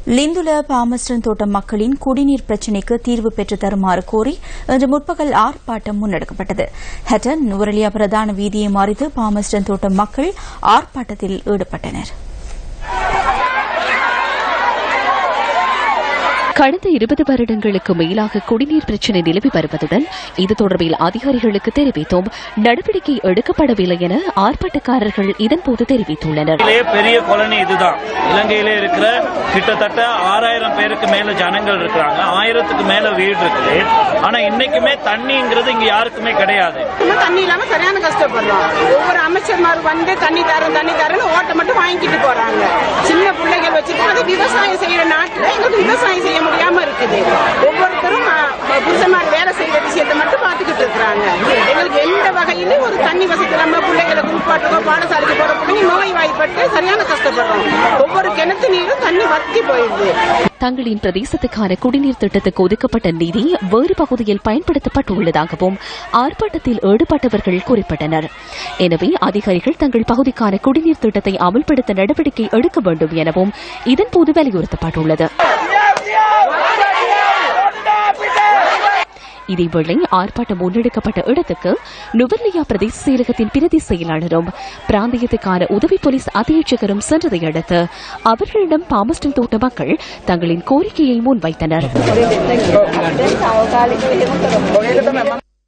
லிந்துல பாமஸ்டன் தோட்டம் மக்களின் குடிநீர் பிரச்சினைக்கு தீர்வு பெற்று தருமாறு கோரி இன்று முற்பகல் ஆர்ப்பாட்டம் முன்னெடுக்கப்பட்டது. ஹட்டன் நுவரெலியா பிரதான வீதியை மறித்து பாமஸ்டன் தோட்டம் மக்கள் ஆர்ப்பாட்டத்தில் ஈடுபட்டனர். கடந்த 20 வருடங்களுக்கு மேலாக குடிநீர் பிரச்சினை நிலவி வருவதுடன் இது தொடர்பில் அதிகாரிகளுக்கு தெரிவித்தும் நடவடிக்கை எடுக்கப்படவில்லை என ஆர்ப்பாட்டக்காரர்கள் இதன்போது தெரிவித்துள்ளனர். பெரிய காலனி இதுதான். இலங்கையிலே இருக்கிற கிட்டத்தட்ட 6000 பேருக்கு மேல ஜனங்கள் இருக்கிறாங்க. 1000க்கு மேல வீடு இருக்குது. ஆனா இன்னைக்குமே தண்ணிங்கிறது இங்க யாருக்குமே கிடையாது. தண்ணி இல்லாம சரியான கஷ்டப்படுறோம். ஒவ்வொரு அமைச்சர்மார் வந்து தண்ணி தரன்னு ஓட்ட மட்டும் வாங்கிட்டு போறாங்க. சின்ன பிள்ளைகள் வச்சுட்டு அது விவசாயம் செய்யற நாட்டுல எங்களுக்கு விவசாயம் செய்ய முடியாம இருக்குது. ஒவ்வொருத்தரும் புருஷன்மார் வேலை செய்யற விஷயத்தை மட்டும் பாத்துக்கிட்டு இருக்கிறாங்க. எங்களுக்கு எந்த வகையிலும் ஒரு தண்ணி வசதி நம்ம பிள்ளைகளை குளிப்பாட்டுக்கோ பாடசாலைக்கு போற பிள்ளைங்க நோய் வாய்ப்பட்டு சரியான கஷ்டப்படுறோம். ஒவ்வொரு கிணத்து நீரும் தண்ணி வத்தி போயிடுது. தங்களின் பிரதேசத்துக்கான குடிநீர் திட்டத்துக்கு ஒதுக்கப்பட்ட நிதி வேறு பகுதியில் பயன்படுத்தப்பட்டுள்ளதாகவும் ஆர்ப்பாட்டத்தில் ஈடுபட்டவர்கள் குறிப்பிட்டனர். எனவே அதிகாரிகள் தங்கள் பகுதிக்கான குடிநீர் திட்டத்தை அமல்படுத்த நடவடிக்கை எடுக்க வேண்டும் எனவும் இதன்போது வலியுறுத்தப்பட்டுள்ளது. இதேவேளை ஆர்ப்பாட்டம் முன்னெடுக்கப்பட்ட இடத்துக்கு நுவரெலியா பிரதேச செயலகத்தின் பிரதி செயலாளரும் பிராந்தியத்துக்கான உதவி போலீஸ் அத்தியட்சகரும் சென்றதை அடுத்து அவர்களிடம் பாமஸ்டன் தோட்ட மக்கள் தங்களின் கோரிக்கையை முன்வைத்தனர்.